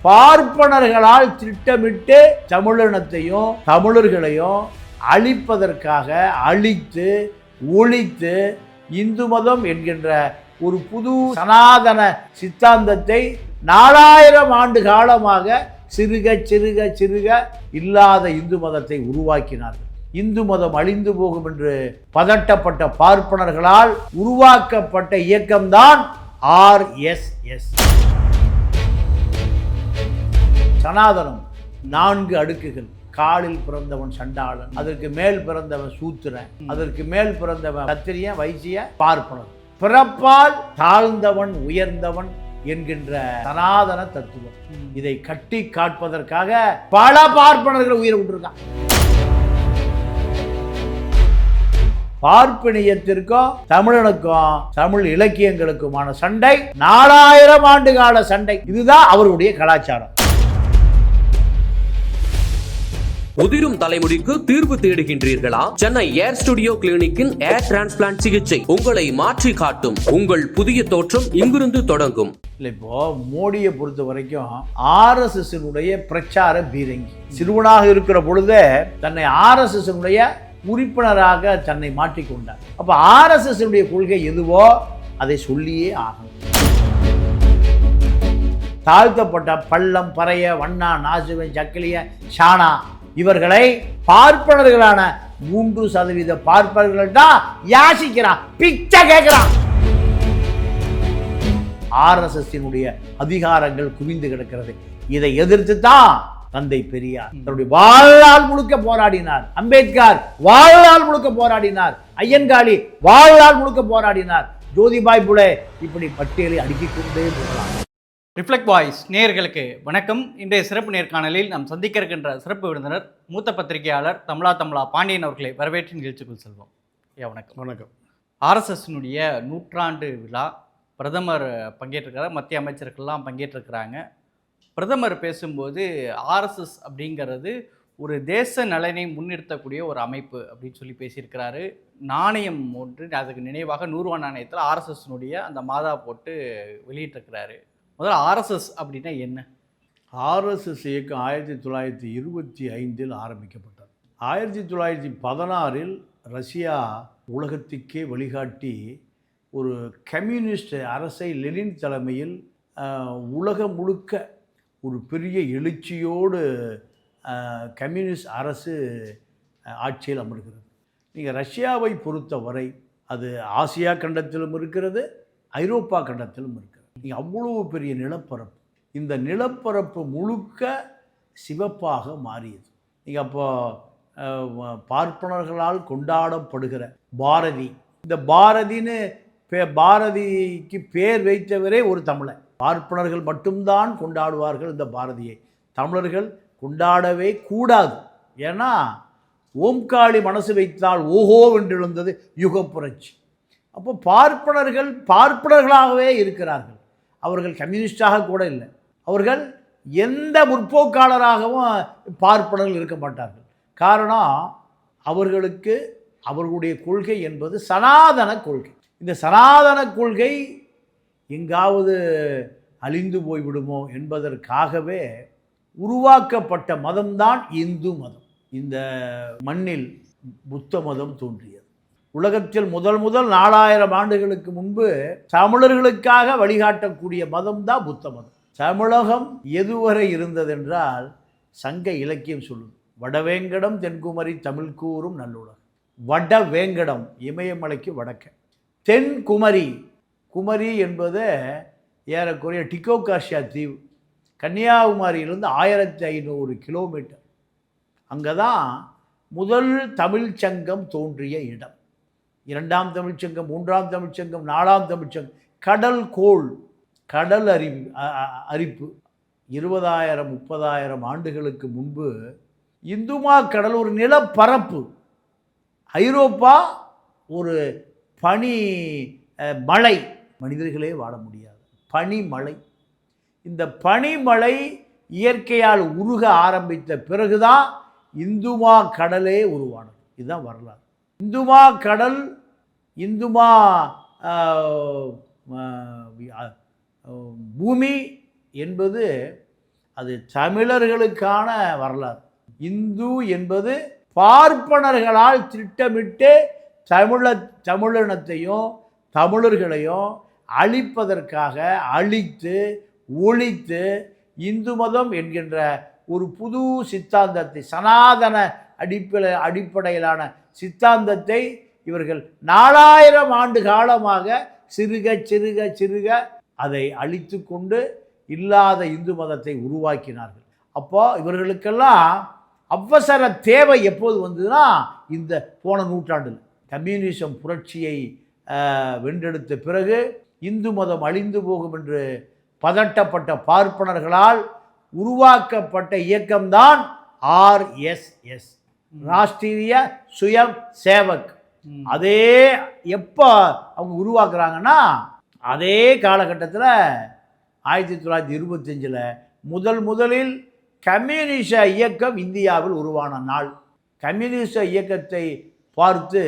பார்ப்பனர்களால் திட்டமிட்டு தமிழினத்தையும் தமிழர்களையும் அழிப்பதற்காக அழித்து ஒழித்து இந்து மதம் என்கின்ற ஒரு புது சனாதன சித்தாந்தத்தை 4000 ஆண்டு காலமாக சிறுக சிறுக சிறுக இல்லாத இந்து மதத்தை உருவாக்கினார்கள். இந்து மதம் அழிந்து போகும் என்று பதட்டப்பட்ட பார்ப்பனர்களால் உருவாக்கப்பட்ட இயக்கம்தான் RSS. சனாதனம் 4 அடுக்குகள். காலில் பிறந்தவன் சண்டாளன், அதற்கு மேல் பிறந்தவன் சூத்திரன், அதற்கு மேல் பிறந்தவன் சத்திரியன், வைசிய, பார்ப்பனர். பிறப்பால் தாழ்ந்தவன் உயர்ந்தவன் என்கின்ற சனாதன தத்துவம். இதை கட்டி காட்பதற்காக பல பார்ப்பனர்கள் உயிரை விட்டுருக்கான். பார்ப்பனியத்திற்கும் தமிழனுக்கும் தமிழ் இலக்கியங்களுக்குமான சண்டை 4000 ஆண்டு கால சண்டை. இதுதான் அவருடைய கலாச்சாரம். உதிரும் தலைமுடிக்கு தீர்வு தேடுகின்றீர்களா? சென்னை ஏர் ஸ்டுடியோ கிளினிக்கின் ஏர் டிரான்ஸ்பிளான்ட் சிகிச்சை உங்களை மாற்றி காட்டும். உங்கள் புதிய தோற்றம் இங்கிருந்து தொடங்கும். இப்போ மோடியை பொறுத்த வரைக்கும் RSS பிரச்சார பீரங்கி. சிறுவனாக இருக்கிற பொழுதே தன்னை RSS உறுப்பினராக தன்னை மாற்றிக்கொண்டார். அப்ப RSS கொள்கை எதுவோ அதை சொல்லியே ஆகணும். தாழ்த்தப்பட்ட பள்ளம், பறைய, வண்ணா, நாசுவன், சக்கிலிய, ஷானா இவர்களை பார்ப்பனர்களான 3% பார்ப்பனர்கள் தான் யாசிக்கிறான், பிச்சை கேட்கிறான். RSS அதிகாரங்கள் குவிந்து கிடக்கிறது. இதை எதிர்த்து தான் தந்தை பெரியார் தன்னுடைய வாழ்நாள் முழுக்க போராடினார். அம்பேத்கர் வாழ்நாள் முழுக்க போராடினார். ஐயன்காளி வாழ்நாள் முழுக்க போராடினார். ஜோதிபாய் புலே இப்படி பட்டியலை அடுக்கிக் கொண்டே போகலாம். ரிஃப்ளெக்ட் வாய்ஸ் நேயர்களுக்கு வணக்கம். இன்றைய சிறப்பு நேர்காணலில் நாம் சந்திக்க இருக்கின்ற சிறப்பு விருந்தினர் மூத்த பத்திரிகையாளர் தமிழா பாண்டியன் அவர்களை வரவேற்று நிகழ்ச்சிக்குள் செல்வோம். வணக்கம். வணக்கம். RSS நூற்றாண்டு விழா, பிரதமர் பங்கேற்றிருக்கிறார், மத்திய அமைச்சர்கள்லாம் பங்கேற்றிருக்கிறாங்க. பிரதமர் பேசும்போது RSS அப்படிங்கிறது ஒரு தேச நலனை முன்னிறுத்தக்கூடிய ஒரு அமைப்பு அப்படின்னு சொல்லி பேசியிருக்கிறாரு. நாணயம் ஒன்று, அதுக்கு நினைவாக 100 நாணயத்தில் RSS அந்த மாதா போட்டு வெளியிட்டிருக்கிறாரு. முதல்ல RSS அப்படின்னா என்ன? RSS இயக்கம் 1925 ஆரம்பிக்கப்பட்டது. 1916 ரஷ்யா உலகத்துக்கே வழிகாட்டி ஒரு கம்யூனிஸ்ட் அரசை லெனின் தலைமையில் உலகம் முழுக்க ஒரு பெரிய எழுச்சியோடு கம்யூனிஸ்ட் அரசு ஆட்சியில் அமர்கிறது. நீங்கள் ரஷ்யாவை பொறுத்தவரை அது ஆசியா கண்டத்திலும் இருக்கிறது, ஐரோப்பா கண்டத்திலும் இருக்கிறது. நீங்கள் அவ்வளோ பெரிய நிலப்பரப்பு, இந்த நிலப்பரப்பு முழுக்க சிவப்பாக மாறியது. நீங்கள் அப்போ பார்ப்பனர்களால் கொண்டாடப்படுகிற பாரதி, இந்த பாரதிக்கு பேர் வைத்தவரே ஒரு தமிழன். பார்ப்பனர்கள் மட்டும்தான் கொண்டாடுவார்கள் இந்த பாரதியை, தமிழர்கள் கொண்டாடவே கூடாது. ஏன்னா ஓம்காளி மனசு வைத்தால் ஓஹோ வென்றெழுந்தது யுக புரட்சி. அப்போ பார்ப்பனர்களாகவே இருக்கிறார்கள். அவர்கள் கம்யூனிஸ்டாக கூட இல்லை, அவர்கள் எந்த முற்போக்காளராகவும் பார்ப்பனர்கள் இருக்க மாட்டார்கள். காரணம், அவர்களுடைய கொள்கை என்பது சனாதன கொள்கை. இந்த சனாதன கொள்கை எங்காவது அழிந்து போய்விடுமோ என்பதற்காகவே உருவாக்கப்பட்ட மதம்தான் இந்து மதம். இந்த மண்ணில் புத்த மதம் தோன்றியது. உலகத்தில் முதல் 4000 ஆண்டுகளுக்கு முன்பு தமிழர்களுக்காக வழிகாட்டக்கூடிய மதம் தான் புத்த மதம். தமிழகம் எதுவரை இருந்ததென்றால் சங்க இலக்கியம் சொல்லுது, வடவேங்கடம் தென்குமரி தமிழ் கூறும் நல்லுலகம். வடவேங்கடம் இமயமலைக்கு வடக்க, தென்குமரி, குமரி என்பது ஏறக்குறைய டிகோகாஷியா தீவு, கன்னியாகுமரியிலிருந்து 1500 கிலோமீட்டர். அங்கே தான் முதல் தமிழ்ச்சங்கம் தோன்றிய இடம். 2ஆம் தமிழ்ச்சங்கம், 3ஆம் தமிழ்ச்சங்கம், 4ஆம் தமிழ்ச்சங்கம். கடல் அரிப்பு 20,000-30,000 ஆண்டுகளுக்கு முன்பு இந்துமா கடல் ஒரு நிலப்பரப்பு. ஐரோப்பா ஒரு பனி மலை, மனிதர்களே வாழ முடியாது பனிமலை. இந்த பனிமலை இயற்கையால் உருக ஆரம்பித்த பிறகுதான் இந்துமா கடலே உருவானது. இதுதான் வரலாறு. இந்துமா கடல், இந்துமா பூமி என்பது அது தமிழர்களுக்கான வரலாறு. இந்து என்பது பார்ப்பனர்களால் திட்டமிட்டு தமிழினத்தையும் தமிழர்களையும் அழிப்பதற்காக அழித்து ஒழித்து இந்து மதம் என்கின்ற ஒரு புது சித்தாந்தத்தை, சனாதன அடிப்படையிலான சித்தாந்தத்தை இவர்கள் 4000 ஆண்டு காலமாக சிறுக சிறுக சிறுக அதை அழித்து கொண்டு இல்லாத இந்து மதத்தை உருவாக்கினார்கள். அப்போ இவர்களுக்கெல்லாம் அவசர தேவை எப்போது வந்ததுன்னா, இந்த போன நூற்றாண்டில் கம்யூனிசம் புரட்சியை வென்றெடுத்த பிறகு இந்து மதம் அழிந்து போகும் என்று பதட்டப்பட்ட பார்ப்பனர்களால் உருவாக்கப்பட்ட இயக்கம்தான் RSS, ராஷ்டிரிய சுயம் சேவக். அதே எப்போ அவங்க உருவாக்குறாங்கன்னா, அதே காலகட்டத்தில் 1925 முதலில் கம்யூனிச இயக்கம் இந்தியாவில் உருவான நாள். கம்யூனிச இயக்கத்தை பார்த்து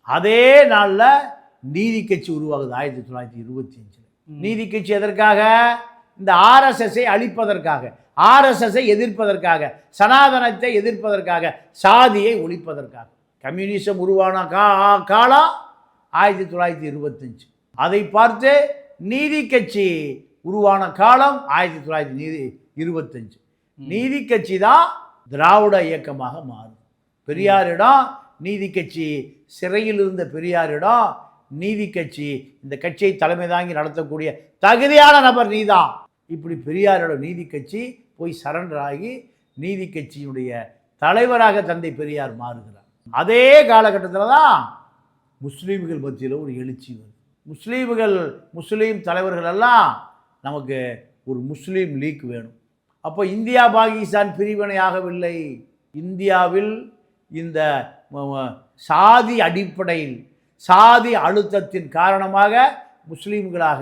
அதே நாளில் நீதி கட்சி உருவாகுது 1925. நீதி கட்சி எதற்காக? இந்த RSSஐ அழிப்பதற்காக, RSSஐ எதிர்ப்பதற்காக, சனாதனத்தை எதிர்ப்பதற்காக, சாதியை ஒழிப்பதற்காக. கம்யூனிசம் உருவான காலம் 1925. அதை பார்த்து நீதி கட்சி உருவான காலம் 1925. நீதி கட்சி தான் திராவிட இயக்கமாக மாறும். பெரியாரிடம் நீதி கட்சி, சிறையில் இருந்த பெரியாரிடம் நீதி கட்சி, இந்த கட்சியை தலைமை தாங்கி நடத்தக்கூடிய தகுதியான நபர் நீதான், இப்படி பெரியாரிடம் நீதி கட்சி போய் சரண்டர் ஆகி நீதி கட்சியினுடைய தலைவராக தந்தை பெரியார் மாறுகிறார். அதே காலகட்டத்தில் தான் முஸ்லீம்கள் மத்தியில் ஒரு எழுச்சி வருது. முஸ்லீம் தலைவர்கள் எல்லாம் நமக்கு ஒரு முஸ்லீம் லீக் வேணும். அப்போ இந்தியா பாகிஸ்தான் பிரிவினையாகவில்லை. இந்தியாவில் இந்த சாதி அடிப்படையில், சாதி அழுத்தத்தின் காரணமாக முஸ்லீம்களாக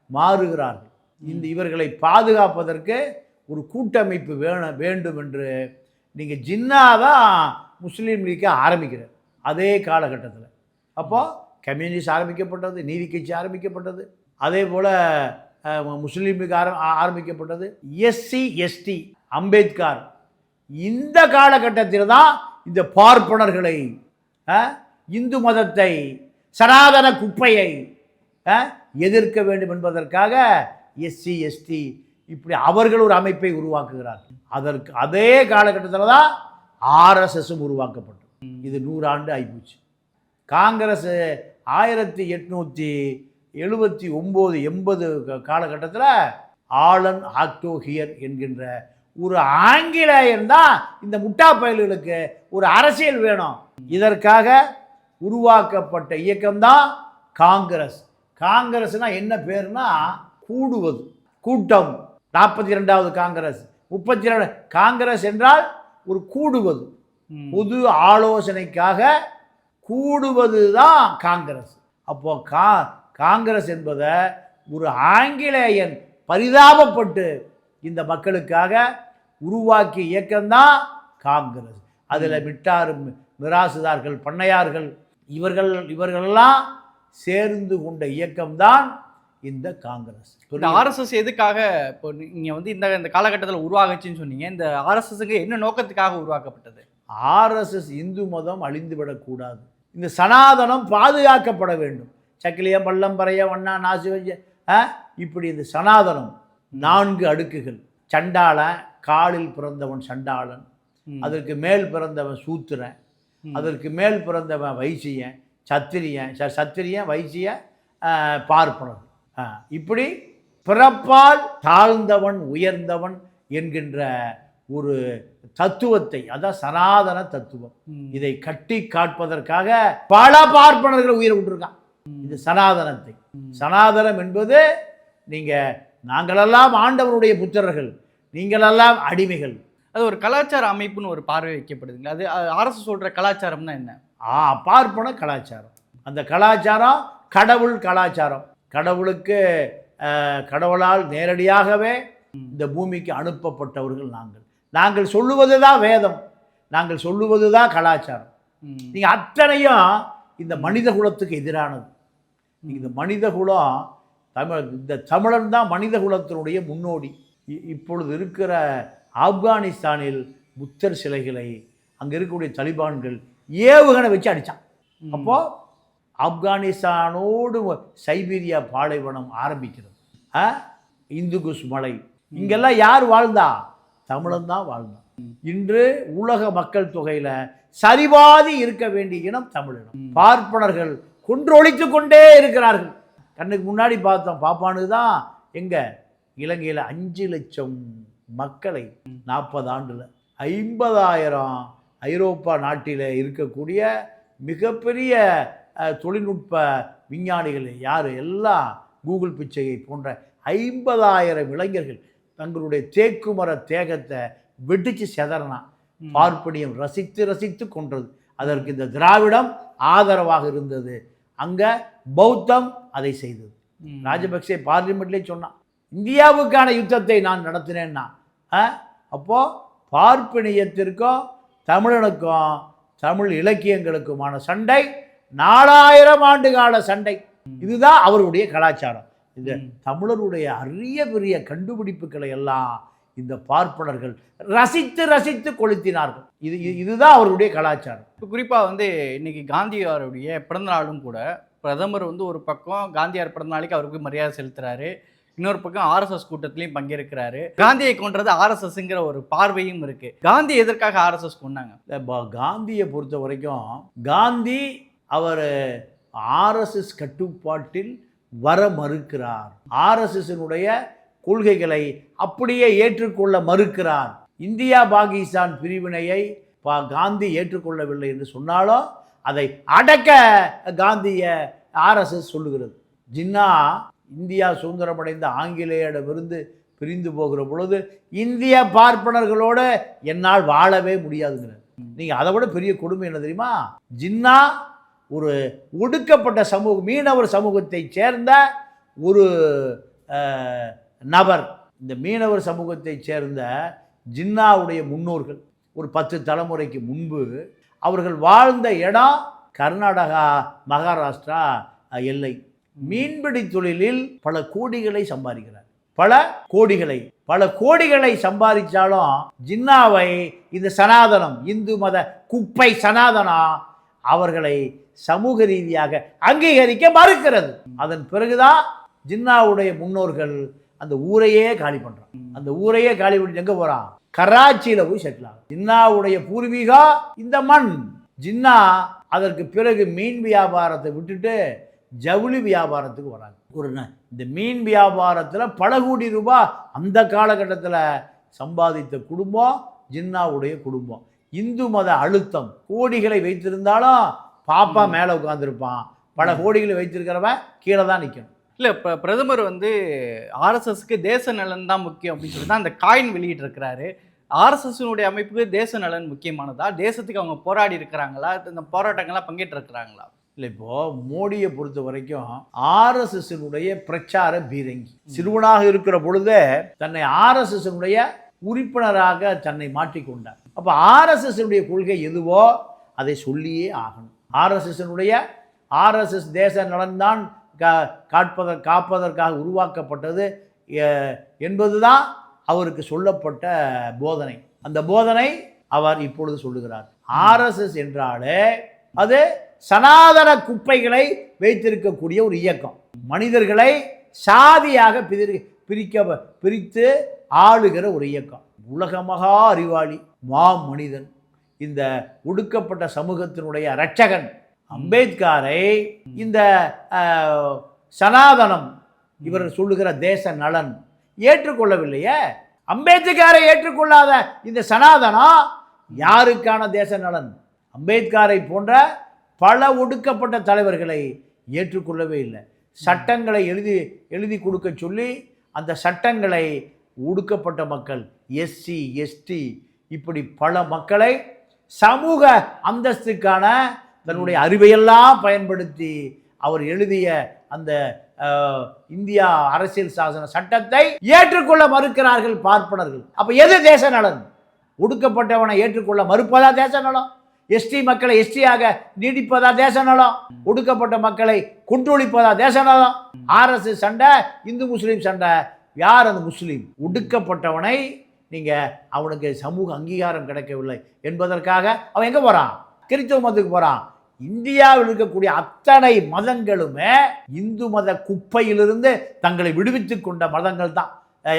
மாறுகிறார்கள். இவர்களை பாதுகாப்பதற்கு ஒரு கூட்டமைப்பு வேண்டும் என்று நீங்கள் ஜின்னா தான் முஸ்லீம் லீக்கை ஆரம்பிக்கிறார் அதே காலகட்டத்தில். அப்போது கம்யூனிஸ்ட் ஆரம்பிக்கப்பட்டது, நீதி கட்சி ஆரம்பிக்கப்பட்டது, அதே போல் முஸ்லீம் லீக் ஆரம்பிக்கப்பட்டது, SC ST அம்பேத்கர். இந்த காலகட்டத்தில் தான் இந்த பார்ப்பனர்களை, இந்து மதத்தை, சனாதன குப்பையை எதிர்க்க வேண்டும் என்பதற்காக SC ST இப்படி அவர்கள் ஒரு அமைப்பை உருவாக்குகிறார்கள். அதற்கு அதே காலகட்டத்தில் தான் RSSம் உருவாக்கப்பட்டது. இது 100 ஆண்டு ஆகிப்போச்சு. காங்கிரஸ் 1879-80 காலகட்டத்தில் ஆலன் ஆக்டோ ஹியர் என்கின்ற ஒரு ஆங்கிலேயன் தான் இந்த முட்டா பயல்களுக்கு ஒரு அரசியல் வேணும், இதற்காக உருவாக்கப்பட்ட இயக்கம்தான் காங்கிரஸ். காங்கிரஸ்னா என்ன பேருனா கூடுவது, கூட்டம். 42வது காங்கிரஸ், 32 காங்கிரஸ் என்றால் ஒரு கூடுவது, பொது ஆலோசனைக்காக கூடுவது தான் காங்கிரஸ். அப்போ காங்கிரஸ் என்பதை ஒரு ஆங்கிலேயன் பரிதாபப்பட்டு இந்த மக்களுக்காக உருவாக்கிய இயக்கம்தான் காங்கிரஸ். அதில் மிராசுதார்கள், பண்ணையார்கள், இவர்களெல்லாம் சேர்ந்து கொண்ட இயக்கம்தான் இந்த காங்கிரஸ். இந்த RSS எதுக்காக இப்போ நீங்கள் வந்து இந்த காலகட்டத்தில் உருவாகச்சுன்னு சொன்னீங்க? இந்த RSSக்கு என்ன நோக்கத்துக்காக உருவாக்கப்பட்டது? RSS இந்து மதம் அழிந்துவிடக்கூடாது, இந்த சனாதனம் பாதுகாக்கப்பட வேண்டும். சக்கிலிய, பள்ளம்பறைய, வண்ணா, நாசிவஞ்ச, இப்படி இந்த சனாதனம் 4 அடுக்குகள். சண்டாளன், காலில் பிறந்தவன் சண்டாளன், அதற்கு மேல் பிறந்தவன் சூத்திரன், அதற்கு மேல் பிறந்தவன் வைசியன், சத்திரியன், வைசியன், பார்ப்பனன். இப்படி பிறப்பால் தாழ்ந்தவன் உயர்ந்தவன் என்கின்ற ஒரு தத்துவத்தை, அதான் சனாதன தத்துவம், இதை கட்டி காட்பதற்காக பல பார்ப்பனர்கள் உயிரை விட்டுருக்கான். இது சனாதனத்தை. சனாதனம் என்பது நாங்களெல்லாம் ஆண்டவருடைய புத்திரர்கள், நீங்களெல்லாம் அடிமைகள். அது ஒரு கலாச்சார அமைப்புன்னு ஒரு பார்வை வைக்கப்படுதுங்களா? அது RSS சொல்கிற கலாச்சாரம்னா என்ன? பார்ப்பன கலாச்சாரம். அந்த கலாச்சாரம் கடவுள் கலாச்சாரம். கடவுளால் நேரடியாகவே இந்த பூமிக்கு அனுப்பப்பட்டவர்கள் நாங்கள் சொல்லுவது தான் வேதம், நாங்கள் சொல்லுவது தான் கலாச்சாரம். நீங்கள் அத்தனையும் இந்த மனித குலத்துக்கு எதிரானது. இந்த மனித குலம் இந்த தமிழன் தான் மனித குலத்தினுடைய முன்னோடி. இப்பொழுது இருக்கிற ஆப்கானிஸ்தானில் புத்தர் சிலைகளை அங்கே இருக்கக்கூடிய தலிபான்கள் ஏவுகணை வச்சு அடித்தான். அப்போது ஆப்கானிஸ்தானோடு சைபீரியா பாலைவனம் ஆரம்பிக்கிறது. இந்துகுஸ் மலை, இங்கெல்லாம் யார் வாழ்ந்தா? தமிழன் தான் வாழ்ந்தான். இன்று உலக மக்கள் தொகையில் சரிபாதி இருக்க வேண்டிய இனம் தமிழினம். பார்ப்பனர்கள் கொன்றொழித்து கொண்டே இருக்கிறார்கள். கண்ணுக்கு முன்னாடி பார்த்தோம், பாப்பானுக்கு தான் எங்கே இலங்கையில் 5 லட்சம் மக்களை 40 ஆண்டில் 50,000 ஐரோப்பா நாட்டில் இருக்கக்கூடிய மிகப்பெரிய தொழில்நுட்ப விஞ்ஞானிகள் யார்? எல்லாம் கூகுள் பிச்சையை போன்ற 50,000 இளைஞர்கள் தங்களுடைய தேக்குமர தேகத்தை வெடிச்சு செதறனா. பார்ப்பனியம் ரசித்து ரசித்து கொன்றது. அதற்கு இந்த திராவிடம் ஆதரவாக இருந்தது. அங்கே பௌத்தம் அதை செய்தது. ராஜபக்சே பார்லிமெண்ட்லேயே சொன்னான், இந்தியாவுக்கான யுத்தத்தை நான் நடத்தினேன்னா. அப்போது பார்ப்பனியத்திற்கும் தமிழனுக்கும் தமிழ் இலக்கியங்களுக்குமான சண்டை 4000 ஆண்டு கால சண்டை. இதுதான் அவருடைய கலாச்சாரம். இந்த தமிழருடைய அரிய பெரிய கண்டுபிடிப்புகளை எல்லாம் இந்த பார்ப்பனர்கள் ரசித்து ரசித்து கொளுத்தினார்கள். இதுதான் அவருடைய கலாச்சாரம். இப்போ குறிப்பாக வந்து இன்னைக்கு காந்தியாருடைய பிறந்தநாளும் கூட பிரதமர் வந்து ஒரு பக்கம் காந்தியார் பிறந்தநாளைக்கு அவருக்கு மரியாதை செலுத்துறாரு, இன்னொரு பக்கம் ஆர்எஸ்எஸ் கூட்டத்திலையும் பங்கேற்கிறாரு. காந்தியை கொன்றது ஆர்எஸ்எஸ்ங்கிற ஒரு பார்வையும் இருக்கு. காந்தி எதற்காக ஆர்எஸ்எஸ் கொண்டாங்க? காந்தியை பொறுத்த வரைக்கும் காந்தி அவர் ஆர்எஸ்எஸ் கட்டுப்பாட்டில் வர மறுக்கிறார். ஆர்எஸ்எஸ்னுடைய கொள்கைகளை அப்படியே ஏற்றுக்கொள்ள மறுக்கிறார். இந்தியா பாகிஸ்தான் பிரிவினையை காந்தி ஏற்றுக்கொள்ளவில்லை என்று சொன்னாலும் அதை அடக்க காந்தியை ஆர்எஸ்எஸ் சொல்லுகிறது. ஜின்னா இந்தியா சுதந்திரமடைந்த ஆங்கிலேயரிடமிருந்து பிரிந்து போகிற பொழுது இந்திய பார்ப்பனர்களோடு என்னால் வாழவே முடியாதுங்கிறது. நீங்கள் அதை விட பெரிய கொடுமை என்ன தெரியுமா? ஜின்னா ஒரு ஒடுக்கப்பட்ட சமூகம், மீனவர் சமூகத்தை சேர்ந்த ஒரு நபர். இந்த மீனவர் சமூகத்தை சேர்ந்த ஜின்னாவுடைய முன்னோர்கள் ஒரு 10 தலைமுறைக்கு முன்பு அவர்கள் வாழ்ந்த இடம் கர்நாடகா மகாராஷ்டிரா எல்லை. மீன்பிடி தொழிலில் பல கோடிகளை சம்பாதிக்கிறார். பல கோடிகளை சம்பாதிச்சாலும் ஜின்னாவை இந்த சனாதனம், இந்து மத குப்பை சனாதனம் அவர்களை சமூக ரீதியாக அங்கீகரிக்க மறுக்கிறது. அதன் பிறகுதான் ஜின்னாவுடைய முன்னோர்கள் அந்த ஊரையே காலி பண்றான். அந்த ஊரையே காலி பண்ணி எங்க போறான்? கராச்சியில போய் செட்டில் ஆகும். ஜின்னாவுடைய பூர்வீகா இந்த மண். ஜின்னா அதற்கு பிறகு மீன் வியாபாரத்தை விட்டுட்டு ஜவுளி வியாபாரத்துக்கு வராங்க. இந்த மீன் வியாபாரத்தில் பல கோடி ரூபாய் அந்த காலகட்டத்தில் சம்பாதித்த குடும்பம் ஜின்னாவுடைய குடும்பம். இந்து மத அழுத்தம், கோடிகளை வைத்திருந்தாலும் பாப்பா மேலே உட்காந்துருப்பான், பல கோடிகளை வைத்திருக்கிறவன் கீழே தான் நிற்கணும். இல்லை, இப்போ பிரதமர் வந்து ஆர்எஸ்எஸ்க்கு தேச நலன் தான் முக்கியம் அப்படின்னு சொல்லி தான் அந்த காயின் வெளியிட்டிருக்கிறாரு. ஆர்எஸ்எஸ்னுடைய அமைப்புக்கு தேச நலன் முக்கியமானதா? தேசத்துக்கு அவங்க போராடி இருக்கிறாங்களா? இந்த போராட்டங்கள்லாம் பங்கேற்றிருக்கிறாங்களா? இல்லை, இப்போது மோடியை பொறுத்த வரைக்கும் ஆர்எஸ்எஸ்னுடைய பிரச்சார பீரங்கி. சிறுவனாக இருக்கிற பொழுதே தன்னை ஆர்எஸ்எஸ்னுடைய உறுப்பினராக தன்னை மாற்றிக்கொண்டார். அப்போ ஆர்எஸ்எஸ்னுடைய கொள்கை எதுவோ அதை சொல்லியே ஆகணும். ஆர்எஸ்எஸ் தேச நலன்தான் காப்பதற்காக உருவாக்கப்பட்டது என்பதுதான் அவருக்கு சொல்லப்பட்ட போதனை. அந்த போதனை அவர் இப்பொழுது சொல்லுகிறார். ஆர்எஸ்எஸ் என்றாலே அது சனாதன வைத்திருக்கக்கூடிய ஒரு இயக்கம். மனிதர்களை சாதியாக பிரித்து ஆளுகிற ஒரு இயக்கம். உலக மகா அறிவாளி, மனிதன், இந்த ஒடுக்கப்பட்ட சமூகத்தினுடைய இரட்சகன் அம்பேத்கரை இந்த சனாதனம் இவர் சொல்லுகிற தேச நலன் ஏற்றுக்கொள்ளவில்லையே. அம்பேத்கரை ஏற்றுக்கொள்ளாத இந்த சனாதனம் யாருக்கான தேச நலன்? அம்பேத்கரை போன்ற பல ஒடுக்கப்பட்ட தலைவர்களை ஏற்றுக்கொள்ளவே இல்லை. சட்டங்களை எழுதி கொடுக்க சொல்லி அந்த சட்டங்களை ஒடுக்கப்பட்ட மக்கள், எஸ்சி எஸ்டி இப்படி பல மக்களை சமூக அந்தஸ்துக்கான தன்னுடைய அறிவையெல்லாம் பயன்படுத்தி அவர் எழுதிய அந்த இந்தியா அரசியல் சாசன சட்டத்தை ஏற்றுக்கொள்ள மறுக்கிறார்கள் பார்ப்பனர்கள். அப்ப எது தேச நலன்? ஒடுக்கப்பட்டவனை ஏற்றுக்கொள்ள மறுப்பதா தேச நலம்? எஸ்டி மக்களை எஸ்டியாக நீடிப்பதா தேச நலம்? ஒடுக்கப்பட்ட மக்களை கொன்றொழிப்பதா தேச நலம்? ஆர்எஸ்எஸ் சண்டை, இந்து முஸ்லீம் சண்டை யார் அந்த முஸ்லீம்? ஒடுக்கப்பட்டவனை நீங்கள் அவனுக்கு சமூக அங்கீகாரம் கிடைக்கவில்லை என்பதற்காக அவன் எங்கே போகிறான்? கிறிஸ்தவ மதத்துக்கு போகிறான். இந்தியாவில் இருக்கக்கூடிய அத்தனை மதங்களுமே இந்து மத குப்பையிலிருந்து தங்களை விடுவித்துக் கொண்ட மதங்கள் தான்.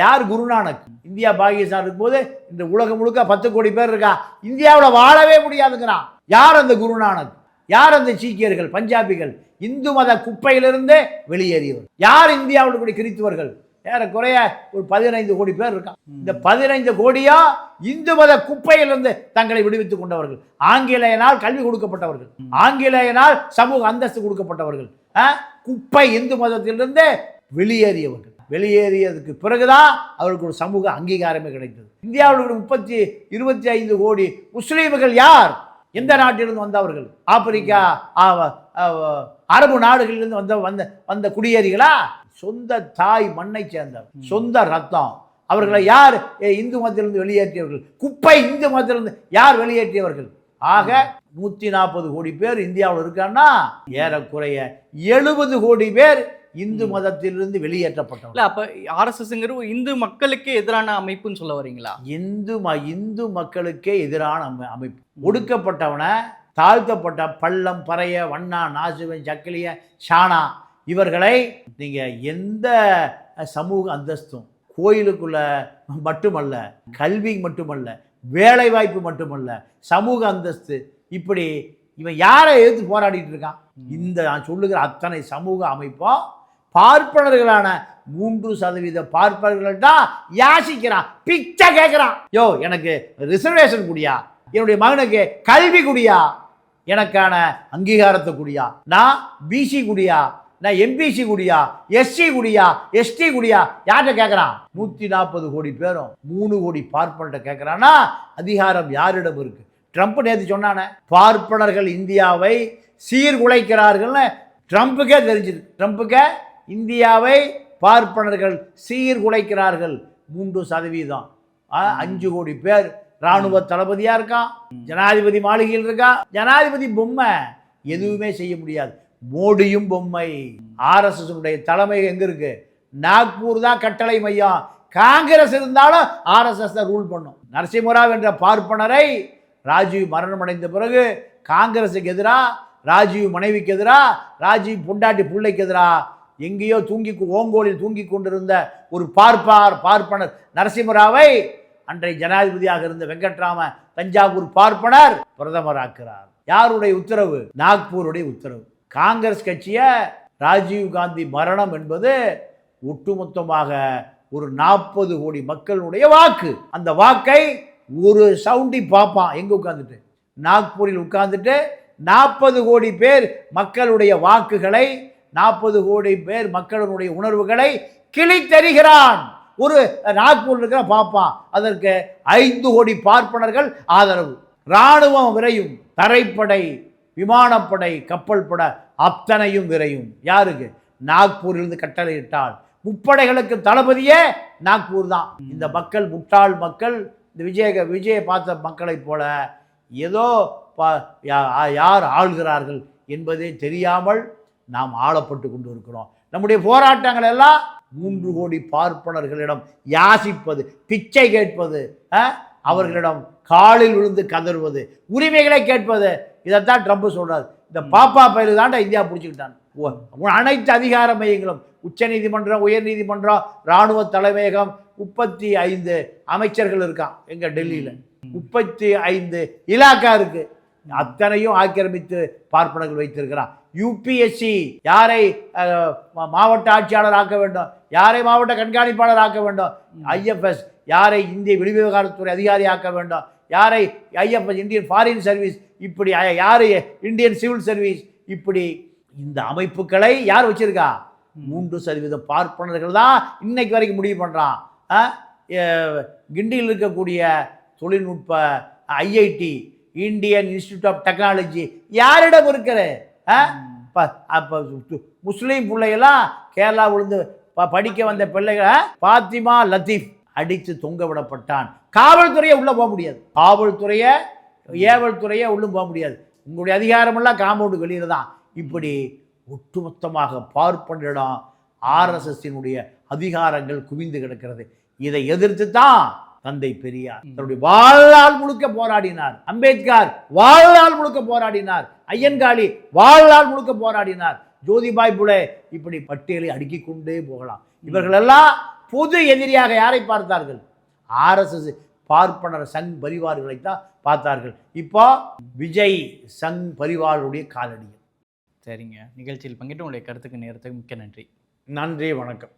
யார்? குருநானக். இந்தியா பாகிஸ்தான் இருக்கும்போது இந்த உலகம் முழுக்க 10 கோடி பேர் இருக்கா, இந்தியாவில் வாழவே முடியாதுங்கிறான். யார் அந்த குருநானக்? யார் அந்த சீக்கியர்கள், பஞ்சாபிகள்? இந்து மத குப்பையிலிருந்து வெளியேறியவர். யார் இந்தியாவில் இருக்கக்கூடிய கிறிஸ்தவர்கள்? ஏறக்குறைய ஒரு 15 கோடி பேர் இருக்கான். இந்த 15 கோடியா இந்து மத குப்பையிலிருந்து தங்களை விடுவித்துக் கொண்டவர்கள். ஆங்கிலேயனால் கல்வி கொடுக்கப்பட்டவர்கள், ஆங்கிலேயனால் சமூக அந்தஸ்து கொடுக்கப்பட்டவர்கள், குப்பை இந்து மதத்திலிருந்து வெளியேறியவர்கள். வெளியேறியதுக்கு பிறகுதான் அவர்களுக்கு ஒரு சமூக அங்கீகாரமே கிடைத்தது. இந்தியாவில் 25 கோடி முஸ்லீம்கள் யார்? எந்த நாட்டிலிருந்து வந்தவர்கள்? ஆப்பிரிக்கா, அரபு நாடுகளிலிருந்து வந்த குடியேறிகளா? சொந்த தாய் மண்ணை சேர்ந்தவர், சொந்த ரத்தம். அவர்களை யார் இந்து மதத்திலிருந்து வெளியேற்றியவர்கள்? குப்பை இந்து மதத்திலிருந்து யார் வெளியேற்றியவர்கள்? ஆக 140 கோடி பேர் இந்தியாவில் இருக்கான்னா ஏறக்குறைய 70 கோடி பேர் இந்து மதத்திலிருந்து வெளியேற்றப்பட்டவர்கள். அப்ப ஆர்எஸ்எஸ்ங்கிற இந்து மக்களுக்கே எதிரான அமைப்புன்னு சொல்ல வரீங்களா? இந்து மக்களுக்கே எதிரான அமைப்பு. ஒடுக்கப்பட்டவனை, தாழ்த்தப்பட்ட பள்ளம், பறைய, வண்ணா, நாசுவன், சக்கிலிய, ஷானா இவர்களை நீங்கள் எந்த சமூக அந்தஸ்தும், கோயிலுக்குள்ள மட்டுமல்ல, கல்வி மட்டுமல்ல, வேலை வாய்ப்பு மட்டுமல்ல, சமூக அந்தஸ்து, இப்படி இவன் யாரை எதிர்த்து போராடிட்டு இருக்கான்? இந்த நான் சொல்லுகிற அத்தனை சமூக அமைப்பும் பார்ப்பனர்களான 3% பார்ப்பனர்கள்ட்ட யாசிக்கிறான், பிச்சை கேட்கிறான். யோ, எனக்கு ரிசர்வேஷன் குடியா, என்னுடைய மகனுக்கு கல்வி குடியா, எனக்கான அங்கீகாரத்தை குடியா, நான் பிசி குடியா, நான் எம்பிசி குடியா, எஸ்சி குடியா, எஸ்டி குடியா, யார்கிட்ட கேட்குறான்? 140 கோடி பேரும் 3 கோடி பார்ப்பனர்கிட்ட கேட்குறான்னா அதிகாரம் யாரிடம் இருக்கு? ட்ரம்ப் நேற்று சொன்னானே, பார்ப்பனர்கள் இந்தியாவை சீர்குலைக்கிறார்கள்னு ட்ரம்ப்புக்கே தெரிஞ்சிருக்கு. ட்ரம்ப்புக்கே இந்தியாவை பார்ப்பனர்கள் சீர்குலைக்கிறார்கள். 3%, 5 கோடி பேர் இராணுவ தளபதியா இருக்கான், ஜனாதிபதி மாளிகையில் இருக்கா. ஜனாதிபதி பொம்மை, எதுவுமே செய்ய முடியாது. மோடியும் பொம்மை. ஆர்எஸ்எஸ் தலைமை எங்க இருக்கு? நாக்பூர் தான் கட்டளை மையம். காங்கிரஸ் இருந்தாலும் ஆர்எஸ்எஸ் தான் ரூல் பண்ணும். நரசிம்மராவ் என்ற பார்ப்பனரை ராஜீவ் மரணம் அடைந்த பிறகு காங்கிரஸுக்கு எதிராக, ராஜீவ் மனைவிக்கு எதிராக, ராஜீவ் பொண்டாட்டி பிள்ளைக்கு எதிராக எங்கேயோ ஓங்கோலில் தூங்கி கொண்டிருந்த ஒரு பார்ப்பனர் நரசிம்மராவை அன்றைய ஜனாதிபதியாக இருந்த வெங்கட்ராம தஞ்சாவூர் பார்ப்பனர் பிரதமராக்கிறார். யாருடைய உத்தரவு? நாக்பூருடைய உத்தரவு. காங்கிரஸ் கட்சியை ராஜீவ் காந்தி மரணம் என்பது ஒட்டுமொத்தமாக ஒரு 40 கோடி மக்களுடைய வாக்கு. அந்த வாக்கை ஒரு சவுண்டி பார்ப்பான். எங்க உட்கார்ந்துட்டு? நாக்பூரில் உட்கார்ந்துட்டு 40 கோடி பேர் மக்களுடைய வாக்குகளை, 40 கோடி பேர் மக்களுடைய உணர்வுகளை கிழித்தெறிகிறான். ஒரு நாக்பூர் இருக்கிற பார்ப்பான். அதற்கு 5 கோடி பார்ப்பனர்கள் ஆதரவு. இராணுவம் விரையும், தரைப்படை, விமானப்படை, கப்பல் படை அத்தனையும் விரையும். யாருக்கு? நாக்பூரிலிருந்து கட்டளையிட்டால் முப்படைகளுக்கு தளபதியே நாக்பூர் தான். இந்த மக்கள் முட்டாள் மக்கள். இந்த விஜயை பார்த்த மக்களைப் போல ஏதோ யார் ஆள்கிறார்கள் என்பதே தெரியாமல் நாம் ஆளப்பட்டு கொண்டு இருக்கிறோம். நம்முடைய போராட்டங்கள் எல்லாம் 3 கோடி பார்ப்பனர்களிடம் யாசிப்பது, பிச்சை கேட்பது, அவர்களிடம் காலில் விழுந்து கதறுவது, உரிமைகளை கேட்பது. இதைத்தான் ட்ரம்ப் சொல்றாரு. இந்த பாப்பா பயிரு தாண்டா இந்தியா பிடிச்சிக்கிட்டான். அனைத்து அதிகார மையங்களும், உச்ச நீதிமன்றம், உயர் நீதிமன்றம், இராணுவ தலைமையகம், 35 அமைச்சர்கள் இருக்கான் எங்க டெல்லியில. 35 இலாக்கா இருக்கு. அத்தனையும் ஆக்கிரமித்து பார்ப்பனர்கள் வைத்திருக்கிறான். யூபிஎஸ்சி யாரை மாவட்ட ஆட்சியாளர் ஆக்க வேண்டும், யாரை மாவட்ட கண்காணிப்பாளர் ஆக்க வேண்டும், ஐஎஃப்எஸ் யாரை இந்திய வெளிவிவகாரத்துறை அதிகாரி ஆக்க வேண்டும், யாரை ஐஎஃப்எஸ் இந்தியன் ஃபாரின் சர்வீஸ், இப்படி யாரை இந்தியன் சிவில் சர்வீஸ், இப்படி இந்த அமைப்புகளை யார் வச்சிருக்கா? 3% பார்ப்பனர்கள் தான் இன்னைக்கு வரைக்கும் முடிவு பண்றான். கிண்டியில் இருக்கக்கூடிய தொழில்நுட்ப IIT, Indian Institute of Technology யாரிடம் இருக்கிற? அப்போ முஸ்லீம் பிள்ளைகளாம் கேரளா விழுந்து படிக்க வந்த பிள்ளைகளை பாத்திமா லத்தீப் அடித்து தொங்க விடப்பட்டான். காவல்துறையை உள்ள போக முடியாது, காவல்துறையை ஏவல்துறையை உள்ளே போக முடியாது. உங்களுடைய அதிகாரமெல்லாம் காம்பவுண்டு வெளியில் தான். இப்படி ஒட்டுமொத்தமாக பார்ப்பனிடம் ஆர்எஸ்எஸ்ஸினுடைய அதிகாரங்கள் குவிந்து கிடக்கிறது. இதை எதிர்த்து தான் தந்தை பெரியார் தன்னுடைய வாழ்நாள் முழுக்க போராடினார். அம்பேத்கர் வாழ்நாள் முழுக்க போராடினார். ஐயன்காளி வாழ்நாள் முழுக்க போராடினார். ஜோதிபாய் புலே, இப்படி பட்டியலை அடுக்கிக் கொண்டே போகலாம். இவர்களெல்லாம் பொது எதிரியாக யாரை பார்த்தார்கள்? RSS பார்ப்பனர் சங் பரிவார்களைத்தான் பார்த்தார்கள். இப்போ விஜய் சங் பரிவாருடைய காலடியில். சரிங்க, நிகழ்ச்சியில் பங்கிட்டு உங்களுடைய கருத்துக்கு நேரத்துக்கு மிக்க நன்றி. நன்றி, வணக்கம்.